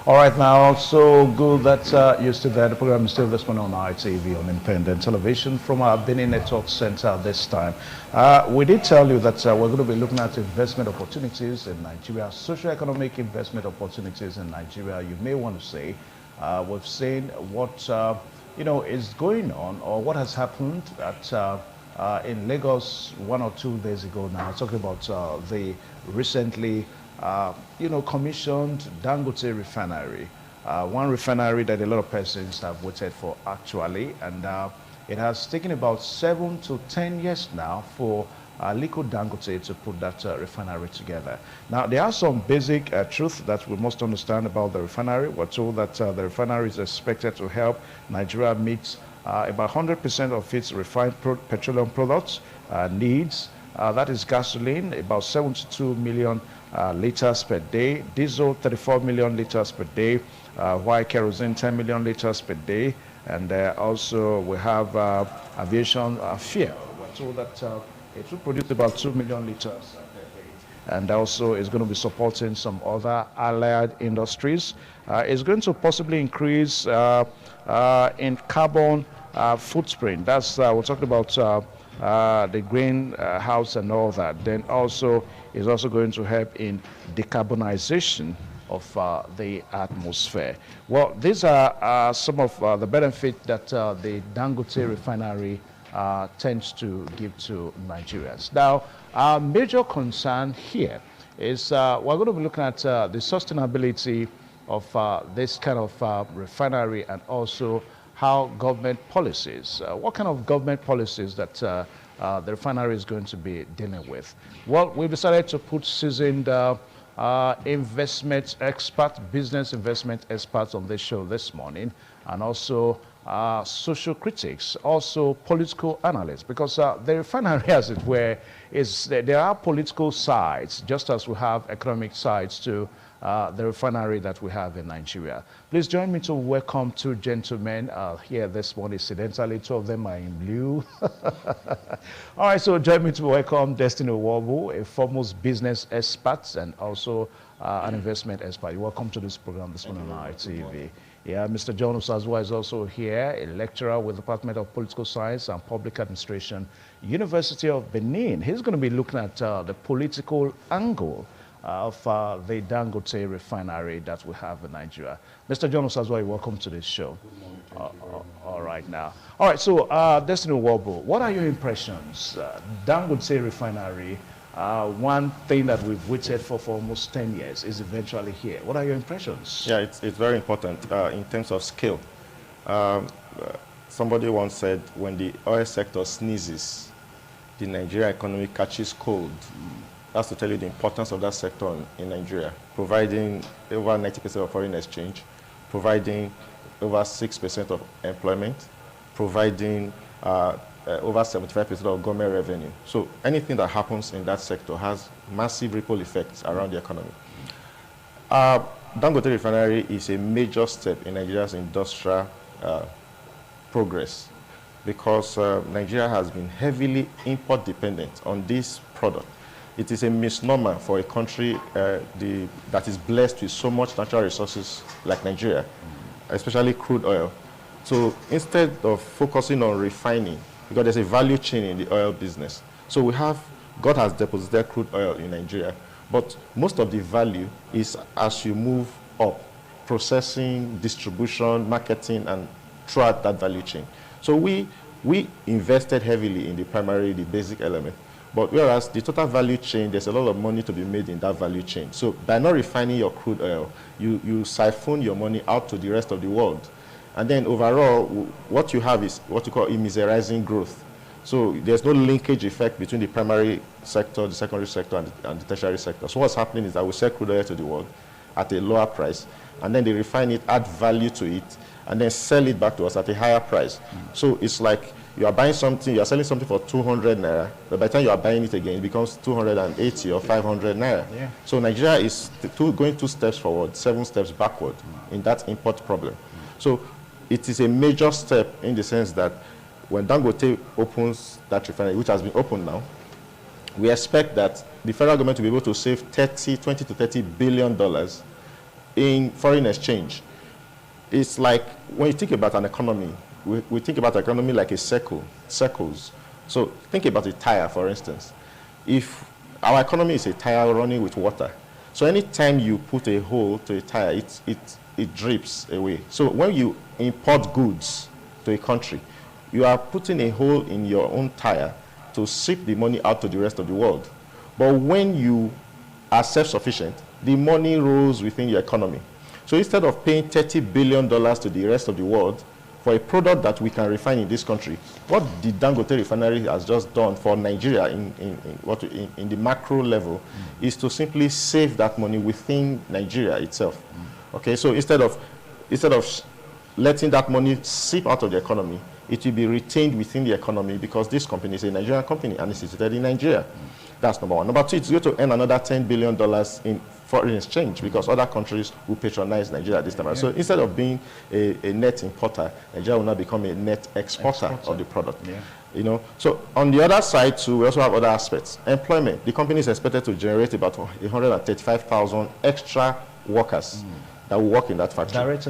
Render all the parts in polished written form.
All right, now, so good that you're still there. The program is still this one on ITV on independent television from our Benin Network Center this time. We did tell you that we're going to be looking at investment opportunities in Nigeria, socio-economic investment opportunities in Nigeria. You may want to say we've seen what is going on or what has happened in Lagos 1 or 2 days ago. Now, talking about the recently commissioned Dangote Refinery. One refinery that a lot of persons have waited for actually, and it has taken about 7 to 10 years now for Liquid Dangote to put that refinery together. Now, there are some basic truths that we must understand about the refinery. We're told that the refinery is expected to help Nigeria meet about 100% of its refined petroleum products needs. That is gasoline, about 72 million liters per day, diesel 34 million liters per day, white kerosene 10 million liters per day, and also we have aviation fuel. We're told that it will produce about 2 million liters per day, and also it's going to be supporting some other allied industries. It's going to possibly increase in carbon footprint. That's we're talking about the greenhouse and all that. Then also is also going to help in decarbonization of the atmosphere. Well, these are some of the benefits that the Dangote refinery tends to give to Nigerians. Now, our major concern here is we're going to be looking at the sustainability of this kind of refinery, and also how government policies, what kind of government policies that the refinery is going to be dealing with. Well, we've decided to put seasoned investment experts, business investment experts on this show this morning, and also social critics, also political analysts, because the refinery, as it were, there are political sides, just as we have economic sides to the refinery that we have in Nigeria. Please join me to welcome two gentlemen here this morning. Incidentally, two of them are in blue. All right, so join me to welcome Destiny Owobu, a foremost business expert and also an investment expert. You're welcome to this program this morning on ITV. Yeah, Mr. John Osazwa is also here, a lecturer with the Department of Political Science and Public Administration, University of Benin. He's going to be looking at the political angle of the Dangote refinery that we have in Nigeria. Mr. John Osazwa, welcome to this show. Good morning. All right now. All right, so Destiny Owobu, what are your impressions? Dangote refinery, one thing that we've waited for almost 10 years is eventually here. What are your impressions? Yeah, it's very important in terms of scale. Somebody once said, when the oil sector sneezes, the Nigerian economy catches cold. That's to tell you the importance of that sector in Nigeria, providing over 90% of foreign exchange, providing over 6% of employment, providing over 75% of government revenue. So anything that happens in that sector has massive ripple effects around the economy. Dangote Refinery is a major step in Nigeria's industrial progress, because Nigeria has been heavily import dependent on this product. It is a misnomer for a country that is blessed with so much natural resources like Nigeria, especially crude oil. So instead of focusing on refining, because there's a value chain in the oil business. So God has deposited crude oil in Nigeria, but most of the value is as you move up, processing, distribution, marketing, and throughout that value chain. So we invested heavily in the basic element. But whereas the total value chain, there's a lot of money to be made in that value chain. So by not refining your crude oil, you siphon your money out to the rest of the world. And then overall, what you have is what you call immiserizing growth. So there's no linkage effect between the primary sector, the secondary sector, and the tertiary sector. So what's happening is that we sell crude oil to the world at a lower price, and then they refine it, add value to it, and then sell it back to us at a higher price. So it's like you are buying something, you are selling something for 200 naira, but by the time you are buying it again, it becomes 280 or 500 naira. Yeah. So Nigeria is going 2 steps forward, 7 steps backward in that import problem. So it is a major step in the sense that when Dangote opens that refinery, which has been opened now, we expect that the federal government will be able to save $20 to $30 billion in foreign exchange, it's like when you think about an economy, we think about economy like a circles. So think about a tire, for instance. If our economy is a tire running with water, so anytime you put a hole to a tire, it drips away. So when you import goods to a country, you are putting a hole in your own tire to ship the money out to the rest of the world. But when you are self-sufficient, the money rolls within your economy. So instead of paying $30 billion to the rest of the world for a product that we can refine in this country, what the Dangote Refinery has just done for Nigeria in the macro level is to simply save that money within Nigeria itself. Okay, so instead of letting that money seep out of the economy, it will be retained within the economy because this company is a Nigerian company and it's situated in Nigeria. That's number one. Number two, it's going to earn another $10 billion in foreign exchange because other countries will patronize Nigeria this time. Yeah. So instead of being a net importer, Nigeria will now become a net exporter of the product. Yeah. You know, so on the other side too, we also have other aspects. Employment. The company is expected to generate about 135,000 extra workers that will work in that factory. Direct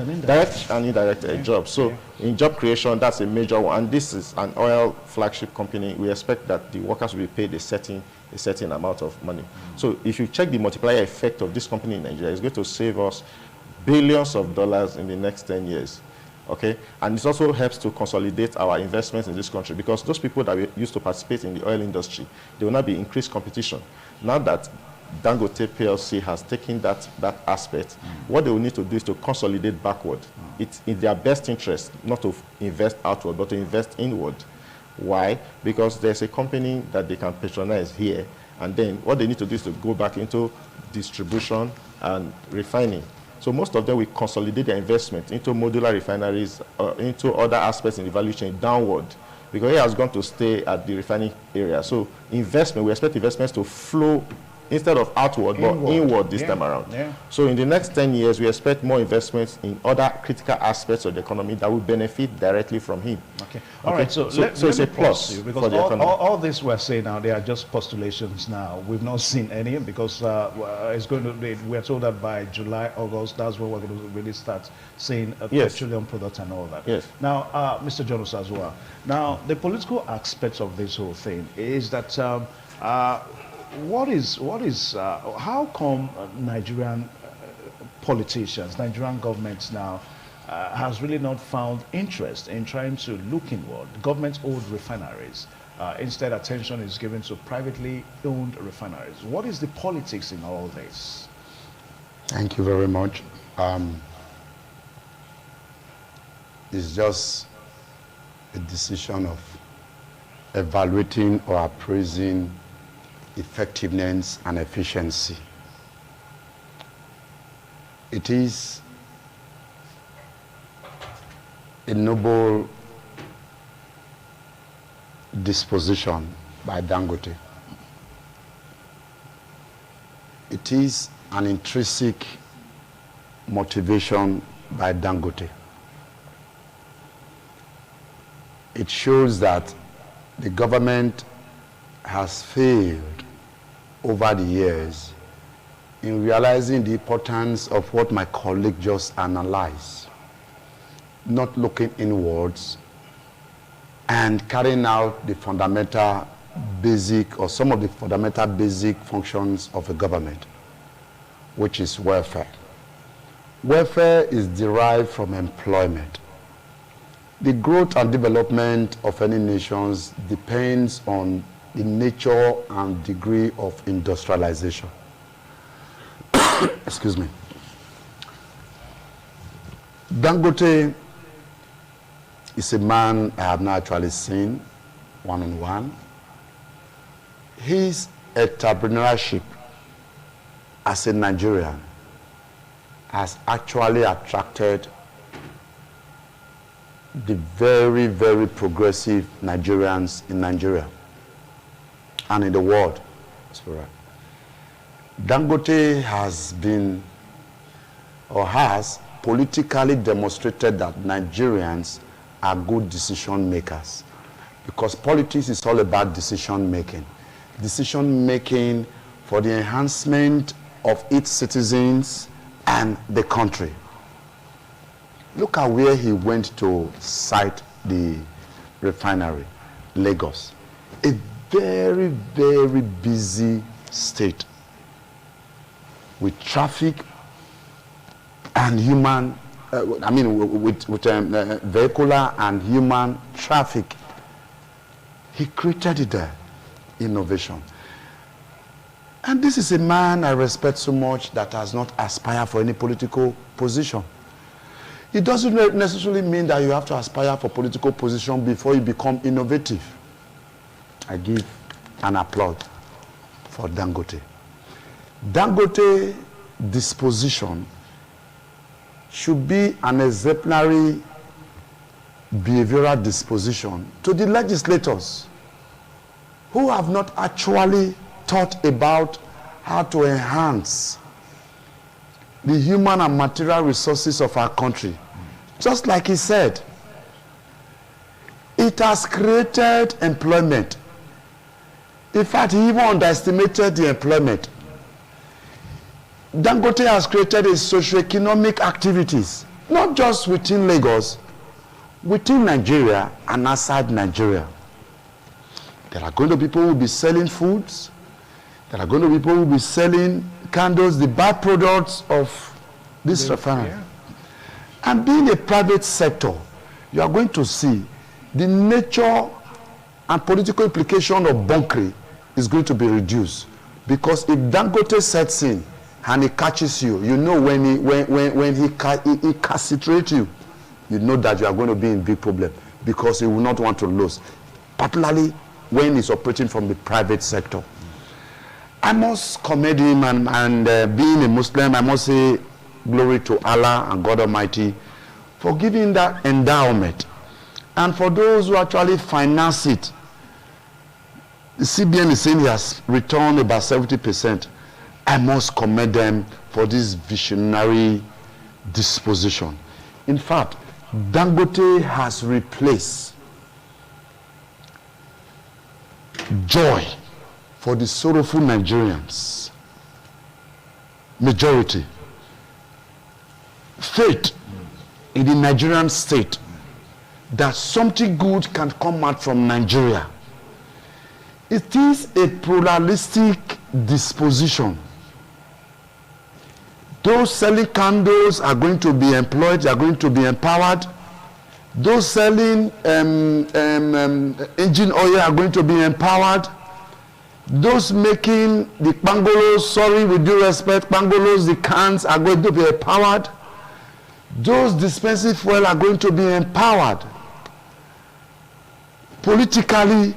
and indirect jobs. So in job creation, that's a major one. And this is an oil flagship company. We expect that the workers will be paid a certain amount of money. So if you check the multiplier effect of this company in Nigeria, it's going to save us billions of dollars in the next 10 years. Okay, and it also helps to consolidate our investments in this country because those people that used to participate in the oil industry, they will now be increased competition. Now that Dangote PLC has taken that aspect, what they will need to do is to consolidate backward. It's in their best interest not to invest outward, but to invest inward. Why? Because there's a company that they can patronize here, and then what they need to do is to go back into distribution and refining. So most of them will consolidate their investment into modular refineries, into other aspects in the value chain downward, because he has gone to stay at the refining area. So investment, we expect investments to flow instead of outward, but inward this time around. Yeah. So in the next 10 years, we expect more investments in other critical aspects of the economy that will benefit directly from him. Okay. All right. So it's a plus because all this we're saying now, they are just postulations now. We've not seen any because it's going to be, we're told that by July, August, that's when we're going to really start seeing petroleum products and all that. Yes. Now, Mr. Jonas as well. Now, the political aspects of this whole thing is that how come Nigerian politicians, Nigerian governments now has really not found interest in trying to look inward, government-owned refineries? Instead, attention is given to privately owned refineries. What is the politics in all this? Thank you very much. It's just a decision of evaluating or appraising effectiveness and efficiency. It is a noble disposition by Dangote. It is an intrinsic motivation by Dangote. It shows that the government has failed over the years in realizing the importance of what my colleague just analyzed, not looking inwards and carrying out the fundamental basic or some of the fundamental basic functions of a government, which is welfare. Welfare is derived from employment. The growth and development of any nations depends on the nature and degree of industrialization. Excuse me. Dangote is a man I have not actually seen one-on-one. His entrepreneurship as a Nigerian has actually attracted the very, very progressive Nigerians in Nigeria and in the world. Dangote has been or has politically demonstrated that Nigerians are good decision makers, because politics is all about decision making. Decision making for the enhancement of its citizens and the country. Look at where he went to site the refinery, Lagos. A very, very busy state with traffic and human, with vehicular and human traffic. He created it there, innovation. And this is a man I respect so much that has not aspired for any political position. It doesn't necessarily mean that you have to aspire for political position before you become innovative. I give an applaud for Dangote. Dangote disposition should be an exemplary behavioral disposition to the legislators who have not actually thought about how to enhance the human and material resources of our country. Just like he said, it has created employment. In fact, he even underestimated the employment. Dangote has created a socio-economic activities, not just within Lagos, within Nigeria and outside Nigeria. There are going to be people who will be selling foods. There are going to be people who will be selling candles, the byproducts of this refinery. Yeah. And being a private sector, you are going to see the nature and political implication of bunkering is going to be reduced. Because if Dangote sets in and he catches you, you know when he castrates you, you know that you are going to be in big problem because he will not want to lose, particularly when he's operating from the private sector. I must commend him, and being a Muslim, I must say glory to Allah and God Almighty for giving that endowment. And for those who actually finance it, the CBN is saying he has returned about 70%. I must commend them for this visionary disposition. In fact, Dangote has replaced joy for the sorrowful Nigerians, majority, faith in the Nigerian state that something good can come out from Nigeria. It is a pluralistic disposition. Those selling candles are going to be employed, they are going to be empowered. Those selling engine oil are going to be empowered. Those making the pangolos, sorry, with due respect, pangolos, the cans are going to be empowered. Those dispensing fuel are going to be empowered. Politically,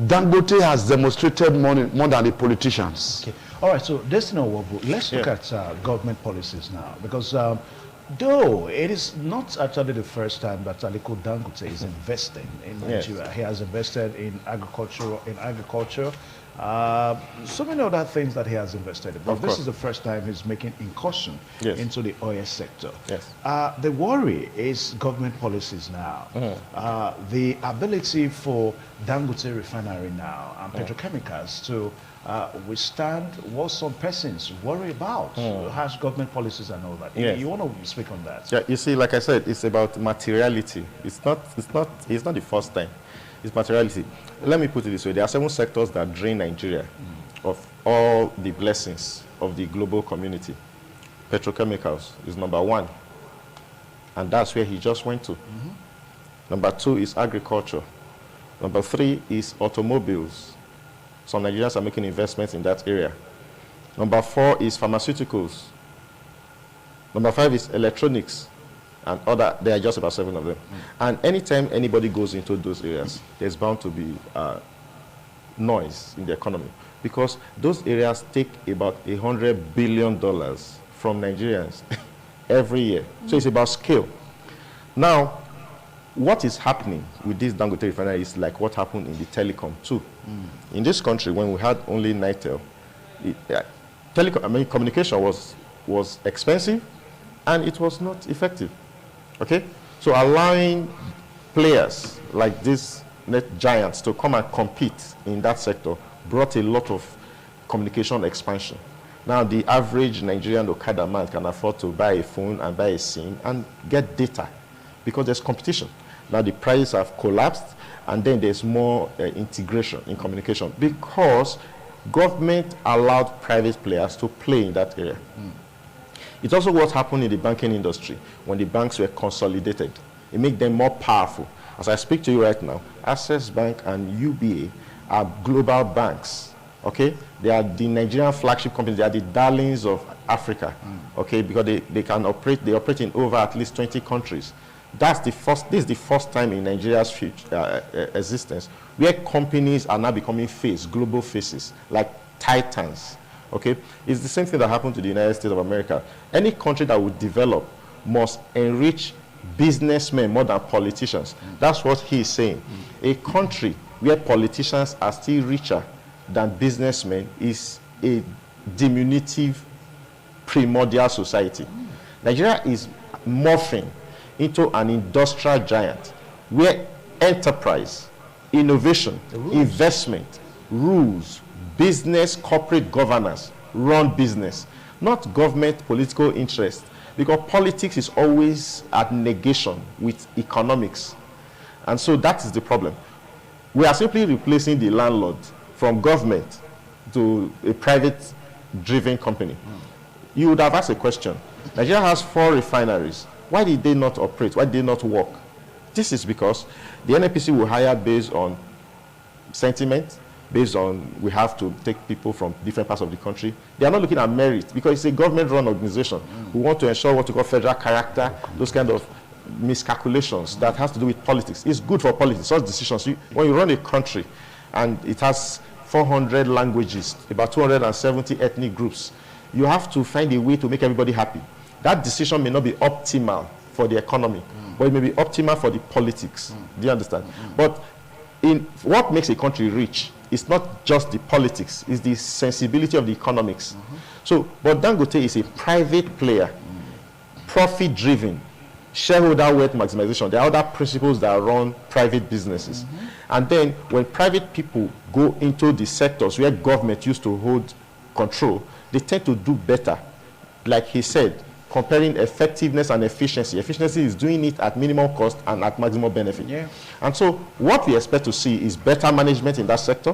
Dangote has demonstrated more than the politicians. Okay. All right, so Destiny Owobu, let's look at government policies now, because though it is not actually the first time that Aliko Dangote is investing in Nigeria. He has invested in agriculture, so many other things that he has invested in. But this is the first time he's making incursion into the oil sector. The worry is government policies now. The ability for Dangote Refinery now and petrochemicals to withstand what some persons worry about, harsh government policies and all that. You want to speak on that? Yeah, you see, like I said, it's about materiality. It's not the first time. It's materiality. Let me put it this way. There are 7 sectors that drain Nigeria of all the blessings of the global community. Petrochemicals is number 1. And that's where he just went to. Number 2 is agriculture. Number 3 is automobiles. Some Nigerians are making investments in that area. Number 4 is pharmaceuticals. Number 5 is electronics. And other, there are just about 7 of them. And anytime anybody goes into those areas, there's bound to be noise in the economy. Because those areas take about $100 billion from Nigerians every year. So it's about scale. Now, what is happening with this Dangote refinery is like what happened in the telecom too. In this country, when we had only Nitel, communication was expensive and it was not effective. Okay? So allowing players like these net giants to come and compete in that sector brought a lot of communication expansion. Now, the average Nigerian Okada man can afford to buy a phone and buy a SIM and get data because there's competition. Now, the prices have collapsed, and then there's more integration in communication because government allowed private players to play in that area. It's also what happened in the banking industry when the banks were consolidated. It made them more powerful. As I speak to you right now, Access Bank and UBA are global banks. Okay, they are the Nigerian flagship companies. They are the darlings of Africa. Okay, because they can operate. They operate in over at least 20 countries. This is the first time in Nigeria's existence where companies are now becoming global faces, like titans. Okay, it's the same thing that happened to the United States of America. Any country that would develop must enrich businessmen more than politicians. That's what he's saying. A country where politicians are still richer than businessmen is a diminutive primordial society. Nigeria is morphing into an industrial giant where enterprise, innovation, investment, rules, business, corporate governance run business, not government political interest, because politics is always at negation with economics. And so that is the problem. We are simply replacing the landlord from government to a private-driven company. You would have asked a question. Nigeria has 4 refineries. Why did they not operate? Why did they not work? This is because the NNPC will hire based on sentiment, based on we have to take people from different parts of the country. They are not looking at merit because it's a government-run organization who want to ensure what we call federal character, those kind of miscalculations that has to do with politics. It's good for politics, such decisions. When you run a country and it has 400 languages, about 270 ethnic groups, you have to find a way to make everybody happy. That decision may not be optimal for the economy, but it may be optimal for the politics. Do you understand? But in what makes a country rich is not just the politics, it's the sensibility of the economics. So, but Dangote is a private player, profit-driven, shareholder wealth maximization. There are other principles that run private businesses. And then when private people go into the sectors where government used to hold control, they tend to do better. Like he said, comparing effectiveness and efficiency. Efficiency is doing it at minimum cost and at maximum benefit. Yeah. And so what we expect to see is better management in that sector,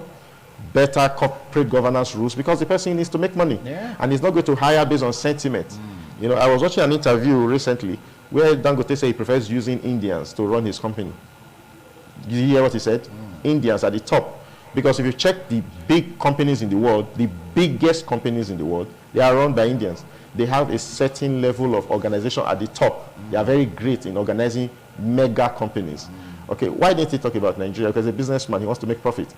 better corporate governance rules, because the person needs to make money. Yeah. And he's not going to hire based on sentiment. You know, I was watching an interview recently where Dangote said he prefers using Indians to run his company. Did you hear what he said? Indians at the top. Because if you check the big companies in the world, the biggest companies in the world, they are run by Indians. They have a certain level of organization at the top. They are very great in organizing mega companies. Okay, why didn't he talk about Nigeria? Because a businessman, he wants to make profit.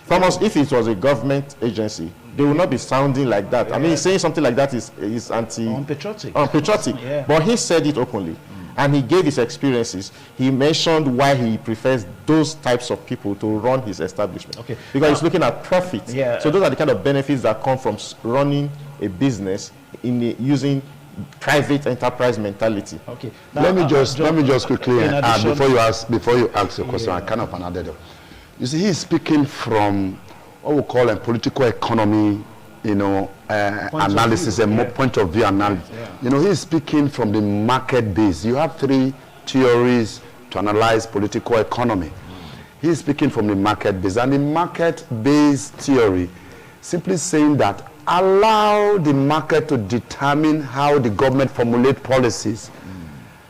Thomas, if it was a government agency, they will not be sounding like that. Yeah. I mean, saying something like that is unpatriotic. Unpatriotic. Yeah. But he said it openly. And he gave his experiences. He mentioned why he prefers those types of people to run his establishment. Okay. Because he's looking at profit. Yeah. So those are the kind of benefits that come from running a business using private enterprise mentality. Okay. Now, let me just quickly add before you ask your question. I kind of added it. You see, he's speaking from what we call a political economy, you know, analysis, point of view analysis. Yeah. You know, he's speaking from the market base. You have 3 theories to analyze political economy. He's speaking from the market base, and the market-based theory simply saying that allow the market to determine how the government formulate policies.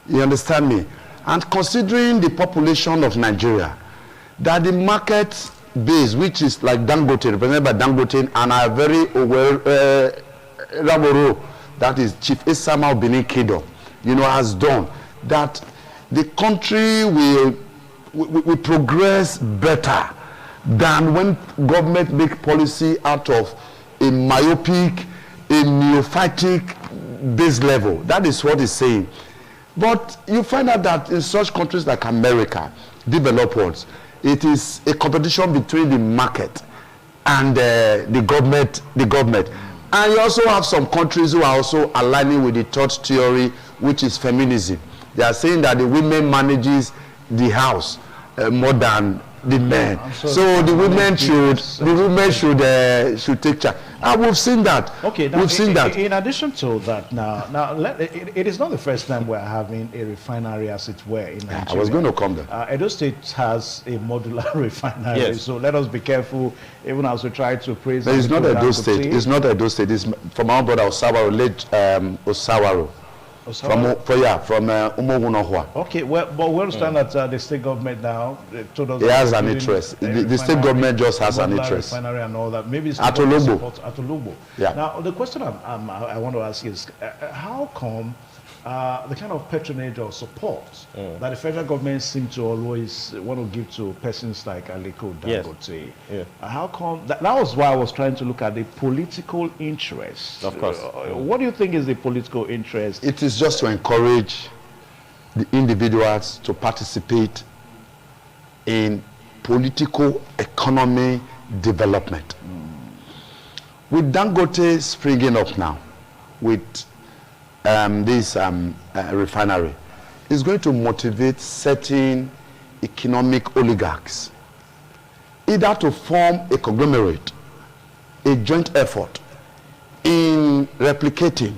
You understand me? And considering the population of Nigeria, that the market base, which is like Dangote, represented by Dangote, and our very Ramoro, that is Chief Esama Benin Kingdom, you know, has done, that the country will progress better than when government make policy out of a myopic, a neophytic base level. That is what he's saying. But you find out that in such countries like America, developed ones, it is a competition between the market and the government. And you also have some countries who are also aligning with the third theory, which is feminism. They are saying that the women manages the house more than the men. So the women should take charge. We've seen that. Okay, now, we've seen that. In addition to that, it is not the first time we're having a refinery, as it were, in Nigeria. I was going to come there. Edo State has a modular refinery, yes. so let us be careful, even as we try to praise. But it's not Edo State. It's not Edo State. It's from our brother Osawaro, late Osawaro. From Umugunohua. Okay, well, but we understand that the state government now told us it has an interest. The state government just has an interest. Refinery and all that. Maybe it's at Olugbo. Yeah. Now, the question I want to ask is, how come the kind of patronage or support that the federal government seems to always want to give to persons like Aliko Dangote? Yes. How come that was why I was trying to look at the political interest. Of course. What do you think is the political interest? It is just to encourage the individuals to participate in political economy development. With Dangote springing up now, with this refinery, is going to motivate certain economic oligarchs either to form a conglomerate, a joint effort in replicating,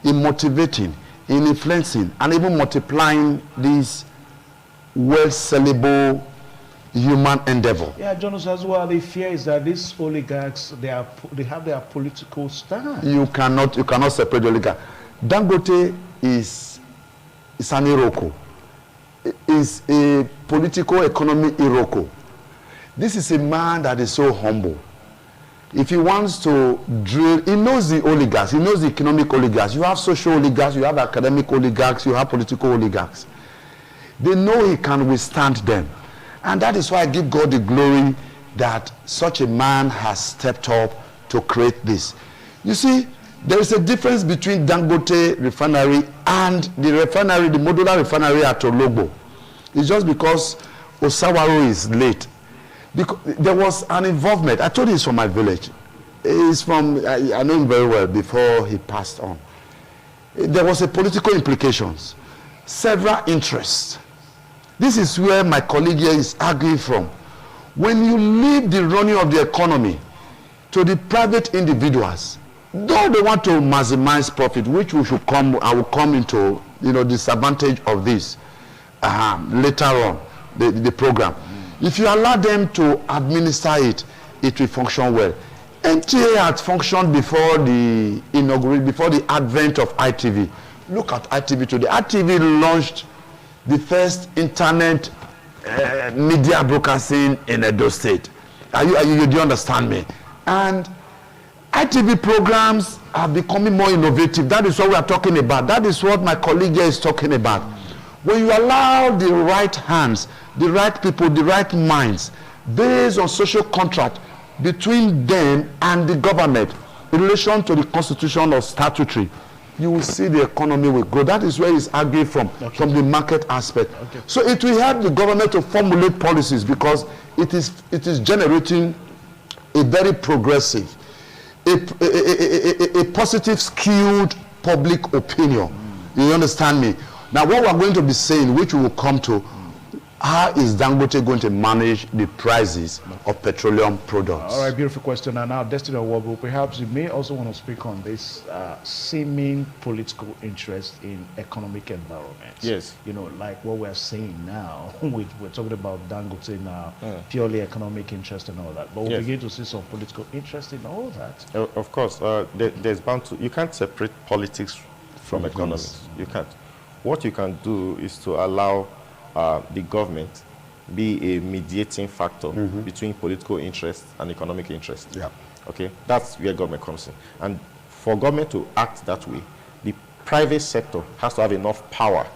in motivating, in influencing, and even multiplying this well-sellable human endeavor. Yeah, Jonas, as well, the fear is that these oligarchs, they have their political stand. You cannot separate the oligarch. Dangote is an Iroko. Is a political economy Iroko. This is a man that is so humble. If he wants to drill, he knows the oligarchs, he knows the economic oligarchs. You have social oligarchs, you have academic oligarchs, you have political oligarchs. They know he can withstand them. And that is why I give God the glory that such a man has stepped up to create this. You see, there is a difference between Dangote refinery and the refinery, the modular refinery at Olugbo. It's just because Osawaro is late. Because there was an involvement. I told you he's from my village. He's from, I know him very well before he passed on. There was a political implications, several interests. This is where my colleague here is arguing from. When you leave the running of the economy to the private individuals, though they want to maximize profit, which we should come, I will come into, disadvantage of this later on, the program. If you allow them to administer it, it will function well. NTA had functioned before the advent of ITV. Look at ITV today. ITV launched the first internet media broadcasting in Edo State. Do you understand me? And ITV programs are becoming more innovative. That is what we are talking about. That is what my colleague here is talking about. When you allow the right hands, the right people, the right minds, based on social contract between them and the government in relation to the constitution or statutory, you will see the economy will grow. That is where it's arguing from the market aspect. Okay. So it will help the government to formulate policies because it is generating a very progressive, a positive, skewed public opinion. You understand me? Now, what we're going to be saying, which we will come to, how is Dangote going to manage the prices of petroleum products? All right, beautiful question. And now, Destiny Owobu, perhaps you may also want to speak on this seeming political interest in economic environment. Yes. Like what we're saying now, we're talking about Dangote now, purely economic interest and all that. But we'll begin to see some political interest in all that. Of course, there's bound to, you can't separate politics from economics. You can't. What you can do is to allow the government be a mediating factor between political interest and economic interest. Yeah. Okay, that's where government comes in. And for government to act that way, the private sector has to have enough power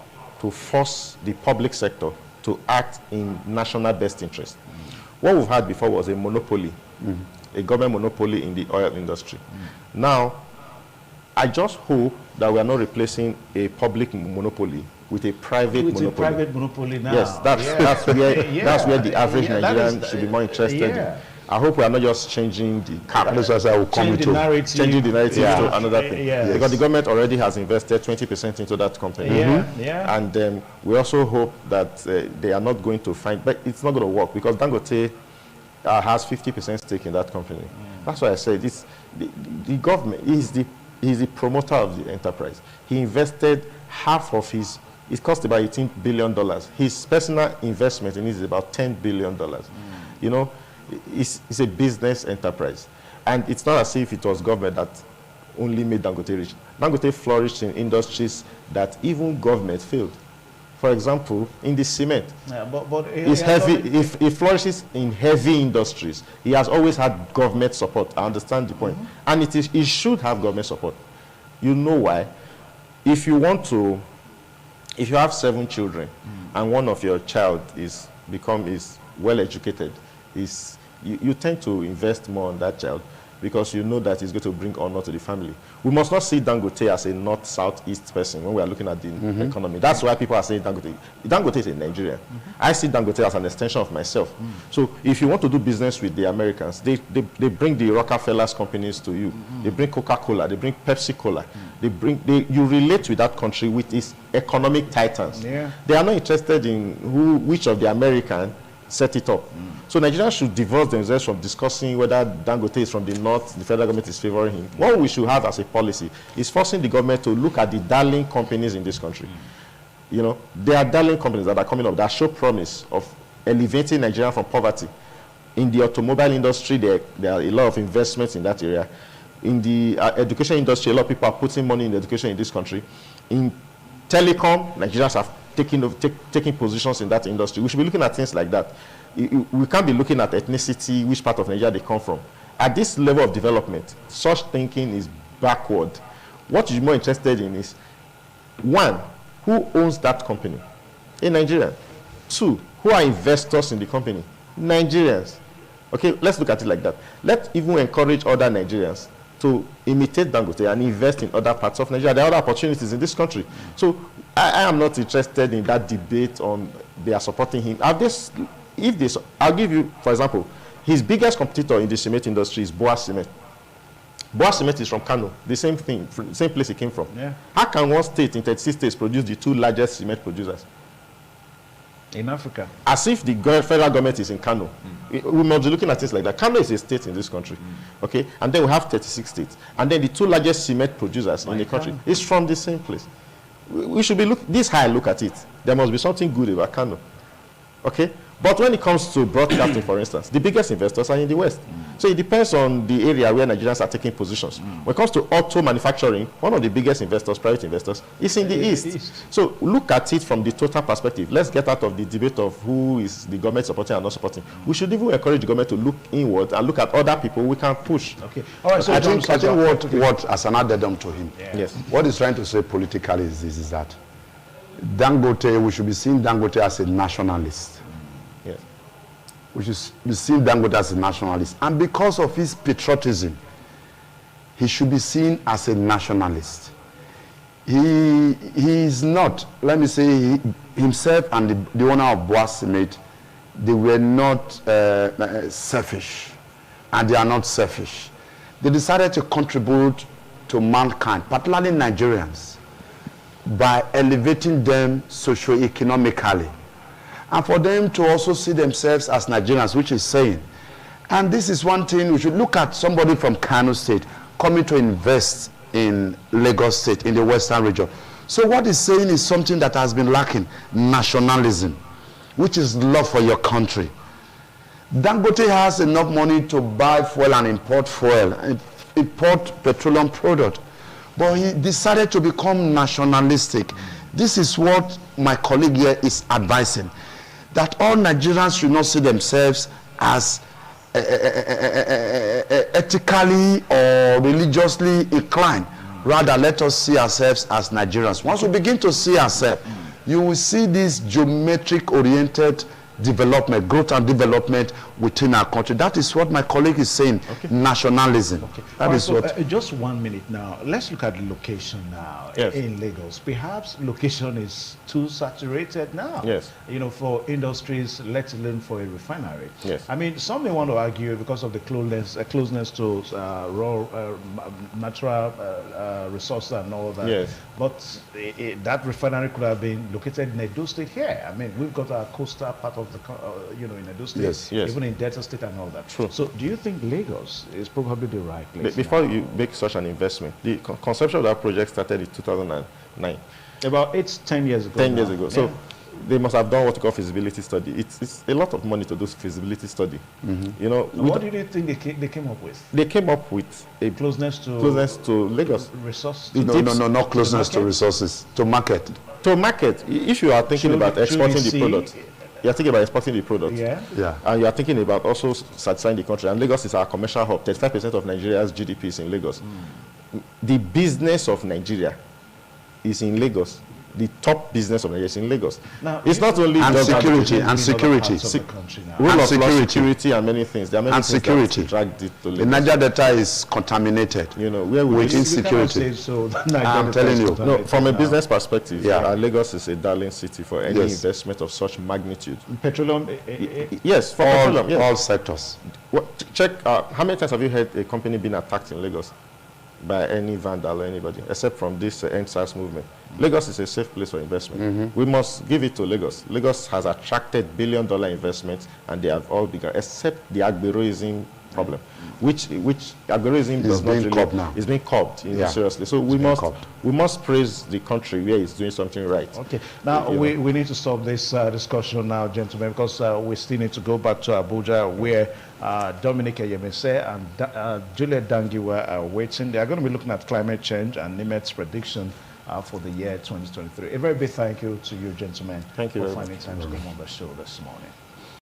to force the public sector to act in national best interest. What we've had before was a monopoly, a government monopoly in the oil industry. Now, I just hope that we are not replacing a public monopoly with a private monopoly. A private monopoly now. Yes, that's where the average Nigerian should be more interested in. I hope we are not just changing the cap. Changing the narrative to another thing. Yes. Because the government already has invested 20% into that company. And we also hope that they are not going to find, but it's not going to work because Dangote has 50% stake in that company. That's why I said it's the government is the promoter of the enterprise. He invested half of his, it cost about $18 billion. His personal investment in it is about $10 billion. You know, it's a business enterprise. And it's not as if it was government that only made Dangote rich. Dangote flourished in industries that even government failed. For example, in the cement, it's heavy. If it flourishes in heavy industries, he has always had government support. I understand the point. And it should have government support. You know why? If you have 7 children and one of your child is well educated, you tend to invest more on that child because you know that it's going to bring honor to the family. We must not see Dangote as a north, south, east person when we are looking at the economy. That's why people are saying Dangote. Dangote is a Nigerian. I see Dangote as an extension of myself. So if you want to do business with the Americans, they bring the Rockefeller's companies to you. They bring Coca-Cola, they bring Pepsi-Cola. You relate with that country with its economic titans. They are not interested in which of the American set it up. So Nigerians should divorce themselves from discussing whether Dangote is from the north, the federal government is favoring him. What we should have as a policy is forcing the government to look at the darling companies in this country. You know, there are darling companies that are coming up that show promise of elevating Nigeria from poverty. In the automobile industry, there are a lot of investments in that area. In the education industry, a lot of people are putting money in education in this country. In telecom, Nigerians have taking positions in that industry. We should be looking at things like that. We can't be looking at ethnicity, which part of Nigeria they come from. At this level of development, such thinking is backward. What you're more interested in is, 1, who owns that company? A Nigerian. 2, who are investors in the company? Nigerians. Okay, let's look at it like that. Let's even encourage other Nigerians to imitate Dangote and invest in other parts of Nigeria. There are other opportunities in this country. So I am not interested in that debate on they are supporting him. I'll give you, for example, his biggest competitor in the cement industry is Boa Cement. Boa Cement is from Kano, the same thing, same place he came from. How can one state in 36 states produce the 2 largest cement producers? In Africa. As if the federal government is in Kano. We must be looking at things like that. Kano is a state in this country. Okay? And then we have 36 states. And then the 2 largest cement producers in the country is from the same place. We should be this high look at it. There must be something good about Kano. Okay? But when it comes to broadcasting, for instance, the biggest investors are in the West. So it depends on the area where Nigerians are taking positions. When it comes to auto manufacturing, one of the biggest investors, private investors, is in the East. So look at it from the total perspective. Let's get out of the debate of who is the government supporting and not supporting. We should even encourage the government to look inward and look at other people we can push. Okay. All right. So I think what as an addendum to him, what he's trying to say politically is that Dangote, we should be seeing Dangote as a nationalist. We should be seen Dangote as a nationalist. And because of his patriotism, he should be seen as a nationalist. He is not, let me say, himself and the owner of Boa Cement, they were not selfish. And they are not selfish. They decided to contribute to mankind, particularly Nigerians, by elevating them socio-economically. And for them to also see themselves as Nigerians, which is saying. And this is one thing, we should look at somebody from Kano State coming to invest in Lagos State, in the Western region. So what he's saying is something that has been lacking, nationalism, which is love for your country. Dangote has enough money to buy fuel and import petroleum product. But he decided to become nationalistic. This is what my colleague here is advising. That all Nigerians should not see themselves as ethically or religiously inclined. Rather, let us see ourselves as Nigerians. Once we begin to see ourselves, you will see this geometric-oriented development, growth and development within our country. That is what my colleague is saying, nationalism. That is what... just 1 minute now. Let's look at the location now in Lagos. Perhaps location is too saturated now. Yes. You know, for industries, let alone for a refinery. Yes. I mean, some may want to argue because of the closeness to raw natural resources and all that. Yes. But that refinery could have been located in Edo State here. I mean, we've got our coastal part of the, you know, in Edo State, Yes. Yes. even in Delta State and all that. True. So do you think Lagos is probably the right place? Before you make such an investment, the conception of that project started in 2009. About 10 years ago. 10 years now. ago. So they must have done what you call feasibility study. It's a lot of money to do feasibility study. You know, What do you think they came up with? they came up with a Closeness to Lagos. resource. No, not closeness to resources, to market. To market, if you are thinking Truly- about exporting the truly product, you are thinking about exporting the product. Yeah. Yeah. And you are thinking about also satisfying the country. And Lagos is our commercial hub. 35% of Nigeria's GDP is in Lagos. The business of Nigeria is in Lagos. The top business of Nigeria is in Lagos. Now, It's not only And just security, in and other security. parts of the country now. rule and of law, security. security, and many things. There are many And things security. that dragged it to The Lagos. Niger Delta is contaminated. You know, where we With You insecurity. cannot say so. I'm telling you. no, from a business perspective, Yeah. Lagos is a darling city for any Yes. investment of such magnitude. Petroleum. Yes, for petroleum, yes. All sectors. Check, how many times have you heard a company being attacked in Lagos by any vandal or anybody, except from this NSAS movement? Lagos is a safe place for investment. We must give it to Lagos. Lagos has attracted billion-dollar investments, and they have all begun, except the agberoism problem, which agberoism does not being really curbed now. is being curbed, you know, Yeah. seriously. So we must praise the country where it's doing something right. Okay. Now, we need to stop this discussion now, gentlemen, because we still need to go back to Abuja, where Dominic Eyemese and Juliet Dangiwa are waiting. They are going to be looking at climate change and NIMET's prediction for the year 2023. A very big thank you to you, gentlemen, Thank you for very finding time to come on the show this morning.